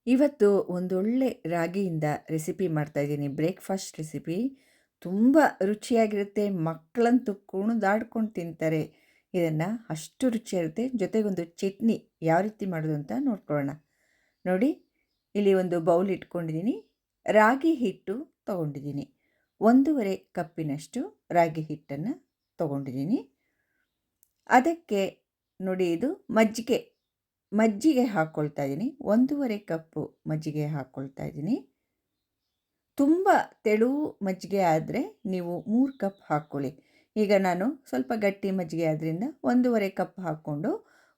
ಇವತ್ತು ಒಂದೊಳ್ಳೆ ರಾಗಿಯಿಂದ ರೆಸಿಪಿ ಮಾಡ್ತಾಯಿದ್ದೀನಿ. Breakfast recipe. ತುಂಬ ರುಚಿಯಾಗಿರುತ್ತೆ. ಮಕ್ಕಳಂತೂ ಕುಣಿದಾಡ್ಕೊಂಡು ತಿಂತಾರೆ. ಇದನ್ನು ಅಷ್ಟು ರುಚಿಯಾಗಿರುತ್ತೆ. ಜೊತೆಗೊಂದು ಚಟ್ನಿ ಯಾವ ರೀತಿ ಮಾಡೋದು ಅಂತ ನೋಡ್ಕೊಳ್ಳೋಣ. ನೋಡಿ, ಇಲ್ಲಿ ಒಂದು ಬೌಲ್ ಇಟ್ಕೊಂಡಿದ್ದೀನಿ. ರಾಗಿ ಹಿಟ್ಟು ತೊಗೊಂಡಿದ್ದೀನಿ. 1 ಕಪ್ಪಿನಷ್ಟು ರಾಗಿ ಹಿಟ್ಟನ್ನು ತೊಗೊಂಡಿದ್ದೀನಿ. ಅದಕ್ಕೆ ನೋಡಿ, ಇದು ಮಜ್ಜಿಗೆ ಹಾಕ್ಕೊಳ್ತಾ ಇದ್ದೀನಿ. 1 ಕಪ್ಪು ಮಜ್ಜಿಗೆ ಹಾಕ್ಕೊಳ್ತಾ ಇದ್ದೀನಿ. ತುಂಬ ತೆಳು ಮಜ್ಜಿಗೆ ಆದರೆ ನೀವು 3 ಕಪ್ ಹಾಕ್ಕೊಳ್ಳಿ. ಈಗ ನಾನು ಸ್ವಲ್ಪ ಗಟ್ಟಿ ಮಜ್ಜಿಗೆ ಆದ್ದರಿಂದ 1 ಕಪ್ ಹಾಕ್ಕೊಂಡು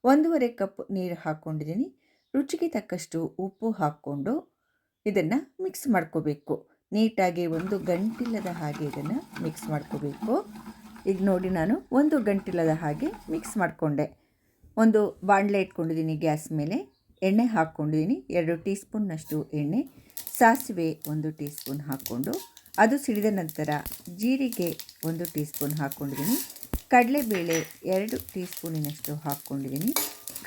1 ಕಪ್ ನೀರು ಹಾಕ್ಕೊಂಡಿದ್ದೀನಿ. ರುಚಿಗೆ ತಕ್ಕಷ್ಟು ಉಪ್ಪು ಹಾಕ್ಕೊಂಡು ಇದನ್ನು ಮಿಕ್ಸ್ ಮಾಡ್ಕೋಬೇಕು. ನೀಟಾಗಿ 1 ಗಂಟಿಲ್ಲದ ಹಾಗೆ ಇದನ್ನು ಮಿಕ್ಸ್ ಮಾಡ್ಕೋಬೇಕು. ಈಗ ನೋಡಿ, ನಾನು 1 ಗಂಟಿಲ್ಲದ ಹಾಗೆ ಮಿಕ್ಸ್ ಮಾಡಿಕೊಂಡೆ. ಒಂದು ಬಾಣಲೆ ಇಟ್ಕೊಂಡಿದ್ದೀನಿ. ಗ್ಯಾಸ್ ಮೇಲೆ ಎಣ್ಣೆ ಹಾಕ್ಕೊಂಡಿದ್ದೀನಿ. 2 ಟೀ ಸ್ಪೂನ್ನಷ್ಟು ಎಣ್ಣೆ, ಸಾಸಿವೆ 1 ಟೀ ಸ್ಪೂನ್ ಹಾಕ್ಕೊಂಡು ಅದು ಸಿಡಿದ ನಂತರ ಜೀರಿಗೆ 1 ಟೀ ಸ್ಪೂನ್ ಹಾಕ್ಕೊಂಡಿದ್ದೀನಿ. ಕಡಲೆಬೇಳೆ 2 ಟೀ ಸ್ಪೂನಿನಷ್ಟು ಹಾಕ್ಕೊಂಡಿದ್ದೀನಿ.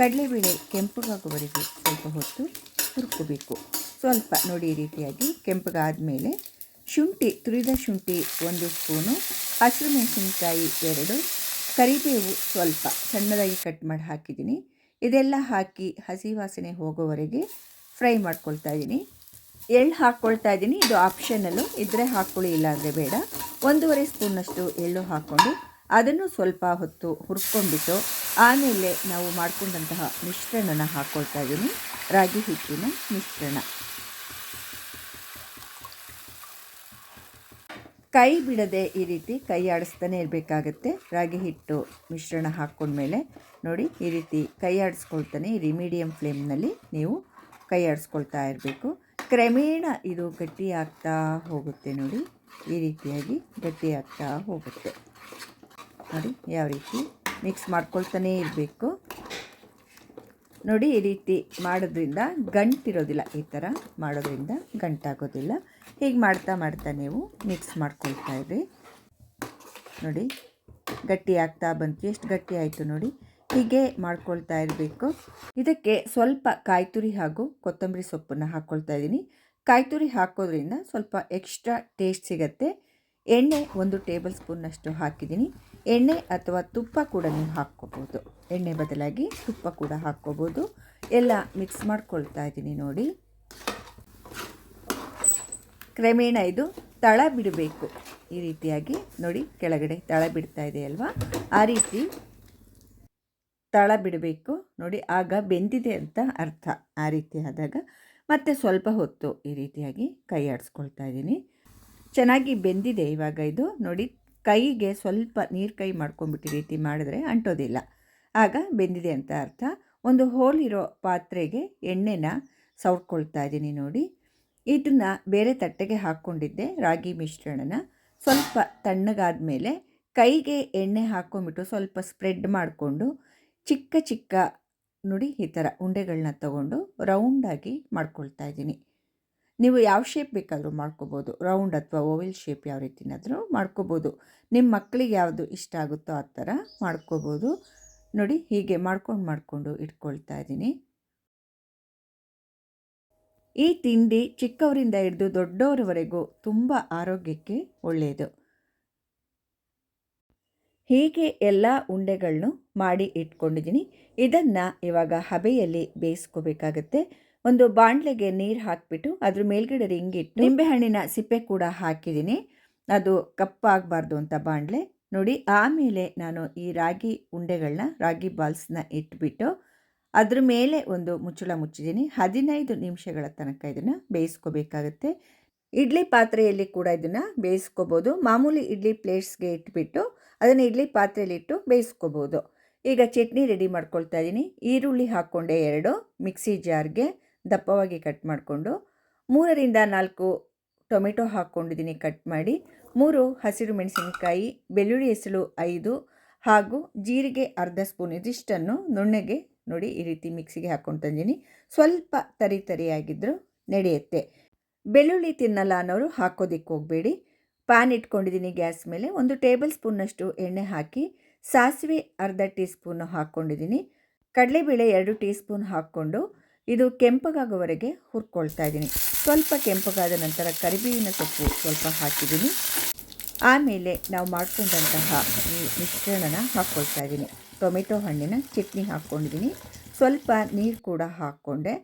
ಕಡಲೆಬೇಳೆ ಕೆಂಪಗಾಗುವವರೆಗೆ ಸ್ವಲ್ಪ ಹೊತ್ತು ಹುರ್ಕೋಬೇಕು. ಸ್ವಲ್ಪ ನೋಡಿ, ಈ ರೀತಿಯಾಗಿ ಕೆಂಪಗಾದ ಮೇಲೆ ತುರಿದ ಶುಂಠಿ 1 ಸ್ಪೂನು, ಹಸಿರು ಮೆಣಸಿನ್ಕಾಯಿ 2, ಕರಿಬೇವು ಸ್ವಲ್ಪ ಸಣ್ಣದಾಗಿ ಕಟ್ ಮಾಡಿ ಹಾಕಿದ್ದೀನಿ. ಇದೆಲ್ಲ ಹಾಕಿ ಹಸಿ ವಾಸನೆ ಹೋಗೋವರೆಗೆ ಫ್ರೈ ಮಾಡ್ಕೊಳ್ತಾ ಇದ್ದೀನಿ. ಎಳ್ಳು ಹಾಕ್ಕೊಳ್ತಾ ಇದ್ದೀನಿ. ಇದು ಆಪ್ಷನಲ್ಲು, ಇದ್ದರೆ ಹಾಕ್ಕೊಳ್ಳಿ, ಇಲ್ಲಾಂದರೆ ಬೇಡ. 1 ಸ್ಪೂನ್ನಷ್ಟು ಎಳ್ಳು ಹಾಕ್ಕೊಂಡು ಅದನ್ನು ಸ್ವಲ್ಪ ಹೊತ್ತು ಹುರ್ಕೊಂಡ್ಬಿಟ್ಟು ಆಮೇಲೆ ನಾವು ಮಾಡ್ಕೊಂಡಂತಹ ಮಿಶ್ರಣನ ಹಾಕ್ಕೊಳ್ತಾ ಇದ್ದೀನಿ. ರಾಗಿ ಹಿಟ್ಟಿನ ಮಿಶ್ರಣ. ಕೈ ಬಿಡದೆ ಈ ರೀತಿ ಕೈ ಆಡಿಸ್ತಾನೆ ಇರಬೇಕಾಗತ್ತೆ. ರಾಗಿ ಹಿಟ್ಟು ಮಿಶ್ರಣ ಹಾಕ್ಕೊಂಡ್ಮೇಲೆ ನೋಡಿ, ಈ ರೀತಿ ಕೈ ಆಡಿಸ್ಕೊಳ್ತಾನೆ ಇರಿ. ಮೀಡಿಯಮ್ ಫ್ಲೇಮ್ನಲ್ಲಿ ನೀವು ಕೈ ಆಡಿಸ್ಕೊಳ್ತಾ ಇರಬೇಕು. ಕ್ರಮೇಣ ಇದು ಗಟ್ಟಿ ಆಗ್ತಾ ಹೋಗುತ್ತೆ. ನೋಡಿ, ಈ ರೀತಿಯಾಗಿ ಗಟ್ಟಿ ಆಗ್ತಾ ಹೋಗುತ್ತೆ. ನೋಡಿ, ಯಾವ ರೀತಿ ಮಿಕ್ಸ್ ಮಾಡ್ಕೊಳ್ತಾನೇ ಇರಬೇಕು. ನೋಡಿ, ಈ ರೀತಿ ಮಾಡೋದ್ರಿಂದ ಗಂಟಿರೋದಿಲ್ಲ. ಈ ಥರ ಮಾಡೋದ್ರಿಂದ ಗಂಟಾಗೋದಿಲ್ಲ. ಹೀಗೆ ಮಾಡ್ತಾ ನೀವು ಮಿಕ್ಸ್ ಮಾಡ್ಕೊಳ್ತಾ ಇರಿ. ನೋಡಿ, ಗಟ್ಟಿ ಆಗ್ತಾ ಬಂತು. ಎಷ್ಟು ಗಟ್ಟಿ ಆಯಿತು ನೋಡಿ. ಹೀಗೆ ಮಾಡ್ಕೊಳ್ತಾ ಇರಬೇಕು. ಇದಕ್ಕೆ ಸ್ವಲ್ಪ ಕಾಯಿ ತುರಿ ಹಾಗೂ ಕೊತ್ತಂಬರಿ ಸೊಪ್ಪನ್ನು ಹಾಕ್ಕೊಳ್ತಾ ಇದ್ದೀನಿ. ಕಾಯಿ ತುರಿ ಹಾಕೋದ್ರಿಂದ ಸ್ವಲ್ಪ ಎಕ್ಸ್ಟ್ರಾ ಟೇಸ್ಟ್ ಸಿಗುತ್ತೆ. ಎಣ್ಣೆ 1 ಟೇಬಲ್ ಸ್ಪೂನ್ನಷ್ಟು ಹಾಕಿದ್ದೀನಿ. ಎಣ್ಣೆ ಅಥವಾ ತುಪ್ಪ ಕೂಡ ನೀವು ಹಾಕ್ಕೋಬೋದು. ಎಣ್ಣೆ ಬದಲಾಗಿ ತುಪ್ಪ ಕೂಡ ಹಾಕ್ಕೋಬೋದು. ಎಲ್ಲ ಮಿಕ್ಸ್ ಮಾಡ್ಕೊಳ್ತಾ ಇದ್ದೀನಿ. ನೋಡಿ, ಕ್ರಮೇಣ ಇದು ತಳ ಬಿಡಬೇಕು. ಈ ರೀತಿಯಾಗಿ ನೋಡಿ, ಕೆಳಗಡೆ ತಳ ಬಿಡ್ತಾ ಇದೆ ಅಲ್ವಾ, ಆ ರೀತಿ ತಳ ಬಿಡಬೇಕು. ನೋಡಿ, ಆಗ ಬೆಂದಿದೆ ಅಂತ ಅರ್ಥ. ಆ ರೀತಿ ಆದಾಗ ಮತ್ತೆ ಸ್ವಲ್ಪ ಹೊತ್ತು ಈ ರೀತಿಯಾಗಿ ಕೈ ಆಡಿಸ್ಕೊಳ್ತಾ ಇದ್ದೀನಿ. ಚೆನ್ನಾಗಿ ಬೆಂದಿದೆ ಇವಾಗ ಇದು. ನೋಡಿ, ಕೈಗೆ ಸ್ವಲ್ಪ ನೀರು ಕೈ ಮಾಡ್ಕೊಂಬಿಟ್ಟು ಈ ರೀತಿ ಮಾಡಿದ್ರೆ ಅಂಟೋದಿಲ್ಲ. ಆಗ ಬೆಂದಿದೆ ಅಂತ ಅರ್ಥ. ಒಂದು ಹೋಲಿರೋ ಪಾತ್ರೆಗೆ ಎಣ್ಣೆನ ಸವರ್ಕೊಳ್ತಾ ಇದ್ದೀನಿ. ನೋಡಿ, ಇದನ್ನು ಬೇರೆ ತಟ್ಟೆಗೆ ಹಾಕ್ಕೊಂಡಿದ್ದೆ ರಾಗಿ ಮಿಶ್ರಣನ. ಸ್ವಲ್ಪ ತಣ್ಣಗಾದ ಮೇಲೆ ಕೈಗೆ ಎಣ್ಣೆ ಹಾಕ್ಕೊಂಬಿಟ್ಟು ಸ್ವಲ್ಪ ಸ್ಪ್ರೆಡ್ ಮಾಡಿಕೊಂಡು ಚಿಕ್ಕ ನೋಡಿ, ಈ ಥರ ಉಂಡೆಗಳನ್ನ ತಗೊಂಡು ರೌಂಡಾಗಿ ಮಾಡ್ಕೊಳ್ತಾ ಇದ್ದೀನಿ. ನೀವು ಯಾವ ಶೇಪ್ ಬೇಕಾದರೂ ಮಾಡ್ಕೋಬೋದು. ರೌಂಡ್ ಅಥವಾ ಓವೆಲ್ ಶೇಪ್ ಯಾವ ರೀತಿನಾದರೂ ಮಾಡ್ಕೋಬೋದು. ನಿಮ್ಮ ಮಕ್ಕಳಿಗೆ ಯಾವುದು ಇಷ್ಟ ಆಗುತ್ತೋ ಆ ಥರ ಮಾಡ್ಕೋಬೋದು. ನೋಡಿ, ಹೀಗೆ ಮಾಡಿಕೊಂಡು ಇಟ್ಕೊಳ್ತಾ ಇದ್ದೀನಿ. ಈ ತಿಂಡಿ ಚಿಕ್ಕವರಿಂದ ಹಿಡಿದು ದೊಡ್ಡವರವರೆಗೂ ತುಂಬ ಆರೋಗ್ಯಕ್ಕೆ ಒಳ್ಳೆಯದು. ಹೀಗೆ ಎಲ್ಲ ಉಂಡೆಗಳನ್ನು ಮಾಡಿ ಇಟ್ಕೊಂಡಿದ್ದೀನಿ. ಇದನ್ನು ಇವಾಗ ಹಬೆಯಲ್ಲಿ ಬೇಯಿಸ್ಕೋಬೇಕಾಗತ್ತೆ. ಒಂದು ಬಾಣಲೆಗೆ ನೀರು ಹಾಕಿಬಿಟ್ಟು ಅದ್ರ ಮೇಲ್ಗಡೆ ರಿಂಗಿಟ್ಟು ನಿಂಬೆಹಣ್ಣಿನ ಸಿಪ್ಪೆ ಕೂಡ ಹಾಕಿದ್ದೀನಿ. ಅದು ಕಪ್ಪಾಗಬಾರ್ದು ಅಂತ ಬಾಣಲೆ. ನೋಡಿ, ಆಮೇಲೆ ನಾನು ಈ ರಾಗಿ ಉಂಡೆಗಳನ್ನ, ರಾಗಿ ಬಾಲ್ಸ್ನ ಇಟ್ಬಿಟ್ಟು ಅದ್ರ ಮೇಲೆ ಒಂದು ಮುಚ್ಚಳ ಮುಚ್ಚಿದ್ದೀನಿ. 15 ನಿಮಿಷಗಳ ತನಕ ಇದನ್ನು ಬೇಯಿಸ್ಕೋಬೇಕಾಗತ್ತೆ. ಇಡ್ಲಿ ಪಾತ್ರೆಯಲ್ಲಿ ಕೂಡ ಇದನ್ನು ಬೇಯಿಸ್ಕೋಬೋದು. ಮಾಮೂಲಿ ಇಡ್ಲಿ ಪ್ಲೇಟ್ಸ್ಗೆ ಇಟ್ಬಿಟ್ಟು ಅದನ್ನು ಇಡ್ಲಿ ಪಾತ್ರೆಯಲ್ಲಿಟ್ಟು ಬೇಯಿಸ್ಕೋಬೋದು. ಈಗ ಚಟ್ನಿ ರೆಡಿ ಮಾಡ್ಕೊಳ್ತಾ ಇದ್ದೀನಿ. ಈರುಳ್ಳಿ ಹಾಕ್ಕೊಂಡೆ 2 ಮಿಕ್ಸಿ ಜಾರ್ಗೆ ದಪ್ಪವಾಗಿ ಕಟ್ ಮಾಡಿಕೊಂಡು, 3ರಿಂದ 4 ಟೊಮೆಟೊ ಹಾಕ್ಕೊಂಡಿದ್ದೀನಿ ಕಟ್ ಮಾಡಿ, 3 ಹಸಿರು ಮೆಣಸಿನಕಾಯಿ, ಬೆಳ್ಳುಳ್ಳಿ ಹೆಸಳು 5 ಹಾಗೂ ಜೀರಿಗೆ ಅರ್ಧ ಸ್ಪೂನ್. ಇದಿಷ್ಟನ್ನು ನುಣ್ಣಗೆ ನೋಡಿ ಈ ರೀತಿ ಮಿಕ್ಸಿಗೆ ಹಾಕ್ಕೊಂಡು ತಂದಿದ್ದೀನಿ. ಸ್ವಲ್ಪ ತರಿಯಾಗಿದ್ದರೂ ನಡೆಯುತ್ತೆ. ಬೆಳ್ಳುಳ್ಳಿ ತಿನ್ನಲ್ಲ ಅನ್ನೋರು ಹಾಕೋದಿಕ್ಕೆ ಹೋಗಬೇಡಿ. ಪ್ಯಾನ್ ಇಟ್ಕೊಂಡಿದ್ದೀನಿ ಗ್ಯಾಸ್ ಮೇಲೆ. 1 ಟೇಬಲ್ ಸ್ಪೂನ್ನಷ್ಟು ಎಣ್ಣೆ ಹಾಕಿ ಸಾಸಿವೆ ಅರ್ಧ ಟೀ ಸ್ಪೂನು ಹಾಕ್ಕೊಂಡಿದ್ದೀನಿ. ಕಡಲೆಬೇಳೆ 2 ಟೀ ಸ್ಪೂನ್ ಹಾಕ್ಕೊಂಡು ಇದು ಕೆಂಪಗಾಗುವವರೆಗೆ ಹುರ್ಕೊಳ್ತಾ ಇದ್ದೀನಿ. ಸ್ವಲ್ಪ ಕೆಂಪಗಾದ ನಂತರ ಕರಿಬೇವಿನ ಸೊಪ್ಪು ಸ್ವಲ್ಪ ಹಾಕಿದ್ದೀನಿ. ಆಮೇಲೆ ನಾವು ಮಾಡ್ಕೊಂಡಂತಹ ಈ ಮಿಶ್ರಣನ ಹಾಕ್ಕೊಳ್ತಾ ಇದ್ದೀನಿ. ಟೊಮೆಟೊ ಹಣ್ಣಿನ ಚಟ್ನಿ ಹಾಕ್ಕೊಂಡಿದ್ದೀನಿ. ಸ್ವಲ್ಪ ನೀರು ಕೂಡ ಹಾಕ್ಕೊಂಡೆ.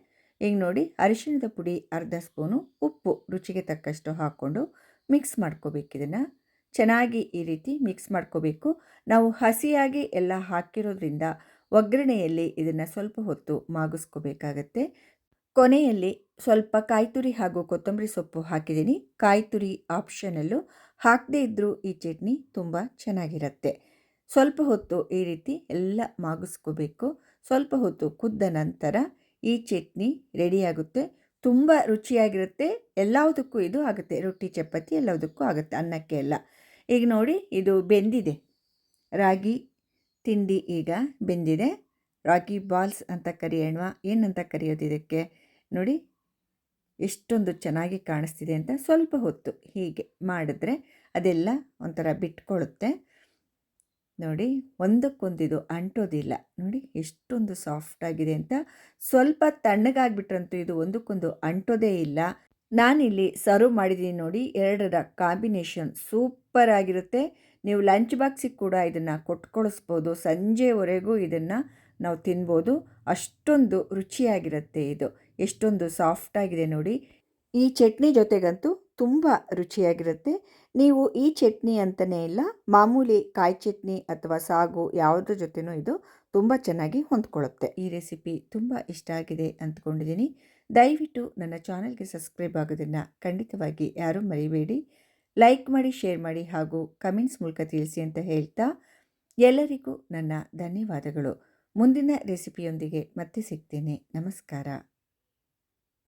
ಈಗ ನೋಡಿ, ಅರಿಶಿಣದ ಪುಡಿ ಅರ್ಧ ಸ್ಪೂನು, ಉಪ್ಪು ರುಚಿಗೆ ತಕ್ಕಷ್ಟು ಹಾಕ್ಕೊಂಡು ಮಿಕ್ಸ್ ಮಾಡ್ಕೋಬೇಕು. ಇದನ್ನು ಚೆನ್ನಾಗಿ ಈ ರೀತಿ ಮಿಕ್ಸ್ ಮಾಡ್ಕೋಬೇಕು. ನಾವು ಹಸಿಯಾಗಿ ಎಲ್ಲ ಹಾಕಿರೋದ್ರಿಂದ ಒಗ್ಗರಣೆಯಲ್ಲಿ ಇದನ್ನು ಸ್ವಲ್ಪ ಹೊತ್ತು ಮಾಗಿಸ್ಕೋಬೇಕಾಗತ್ತೆ. ಕೊನೆಯಲ್ಲಿ ಸ್ವಲ್ಪ ಕಾಯಿ ತುರಿ ಹಾಗೂ ಕೊತ್ತಂಬರಿ ಸೊಪ್ಪು ಹಾಕಿದ್ದೀನಿ. ಕಾಯಿ ತುರಿ ಆಪ್ಷನಲ್ಲು, ಹಾಕದೇ ಇದ್ದರೂ ಈ ಚಟ್ನಿ ತುಂಬ ಚೆನ್ನಾಗಿರುತ್ತೆ. ಸ್ವಲ್ಪ ಹೊತ್ತು ಈ ರೀತಿ ಎಲ್ಲ ಮಾಗಿಸ್ಕೋಬೇಕು. ಸ್ವಲ್ಪ ಹೊತ್ತು ಕುದ್ದ ನಂತರ ಈ ಚಟ್ನಿ ರೆಡಿಯಾಗುತ್ತೆ. ತುಂಬ ರುಚಿಯಾಗಿರುತ್ತೆ. ಎಲ್ಲದಕ್ಕೂ ಇದು ಆಗುತ್ತೆ, ರೊಟ್ಟಿ ಚಪಾತಿ ಎಲ್ಲದಕ್ಕೂ ಆಗುತ್ತೆ, ಅನ್ನಕ್ಕೆ ಎಲ್ಲ. ಈಗ ನೋಡಿ, ಇದು ಬೆಂದಿದೆ. ರಾಗಿ ತಿಂಡಿ ಈಗ ಬೆಂದಿದೆ. ರಾಗಿ ಬಾಲ್ಸ್ ಅಂತ ಕರೆಯೋಣ, ಏನಂತ ಕರೆಯೋದು ಇದಕ್ಕೆ ನೋಡಿ, ಎಷ್ಟೊಂದು ಚೆನ್ನಾಗಿ ಕಾಣಿಸ್ತಿದೆ ಅಂತ. ಸ್ವಲ್ಪ ಹೊತ್ತು ಹೀಗೆ ಮಾಡಿದ್ರೆ ಅದೆಲ್ಲ ಒಂಥರ ಬಿಟ್ಕೊಳ್ಳುತ್ತೆ. ನೋಡಿ, ಒಂದಕ್ಕೊಂದಿದು ಅಂಟೋದಿಲ್ಲ. ನೋಡಿ ಎಷ್ಟೊಂದು ಸಾಫ್ಟಾಗಿದೆ ಅಂತ. ಸ್ವಲ್ಪ ತಣ್ಣಗಾಗ್ಬಿಟ್ರಂತೂ ಇದು ಒಂದಕ್ಕೊಂದು ಅಂಟೋದೇ ಇಲ್ಲ. ನಾನಿಲ್ಲಿ ಸರ್ವ್ ಮಾಡಿದ್ದೀನಿ ನೋಡಿ, ಎರಡರ ಕಾಂಬಿನೇಷನ್ ಸೂಪರ್ ಆಗಿರುತ್ತೆ. ನೀವು ಲಂಚ್ ಬಾಕ್ಸಿಗೆ ಕೂಡ ಇದನ್ನು ಕೊಟ್ಕೊಳಿಸ್ಬೋದು. ಸಂಜೆವರೆಗೂ ಇದನ್ನು ನಾವು ತಿನ್ಬೋದು. ಅಷ್ಟೊಂದು ರುಚಿಯಾಗಿರುತ್ತೆ ಇದು. ಎಷ್ಟೊಂದು ಸಾಫ್ಟಾಗಿದೆ ನೋಡಿ. ಈ ಚಟ್ನಿ ಜೊತೆಗಂತೂ ತುಂಬ ರುಚಿಯಾಗಿರುತ್ತೆ. ನೀವು ಈ ಚಟ್ನಿ ಅಂತಲೇ ಇಲ್ಲ, ಮಾಮೂಲಿ ಕಾಯಿ ಚಟ್ನಿ ಅಥವಾ ಸಾಗು ಯಾವುದ್ರ ಜೊತೆನೂ ಇದು ತುಂಬ ಚೆನ್ನಾಗಿ ಹೊಂದ್ಕೊಳ್ಳುತ್ತೆ. ಈ ರೆಸಿಪಿ ತುಂಬ ಇಷ್ಟ ಆಗಿದೆ ಅಂದ್ಕೊಂಡಿದ್ದೀನಿ. ದಯವಿಟ್ಟು ನನ್ನ ಚಾನಲ್ಗೆ ಸಬ್ಸ್ಕ್ರೈಬ್ ಆಗೋದನ್ನು ಖಂಡಿತವಾಗಿ ಯಾರೂ ಮರಿಬೇಡಿ. ಲೈಕ್ ಮಾಡಿ, ಶೇರ್ ಮಾಡಿ ಹಾಗೂ ಕಮೆಂಟ್ಸ್ ಮೂಲಕ ತಿಳಿಸಿ ಅಂತ ಹೇಳ್ತಾ ಎಲ್ಲರಿಗೂ ನನ್ನ ಧನ್ಯವಾದಗಳು. ಮುಂದಿನ ರೆಸಿಪಿಯೊಂದಿಗೆ ಮತ್ತೆ ಸಿಗ್ತೇನೆ. ನಮಸ್ಕಾರ.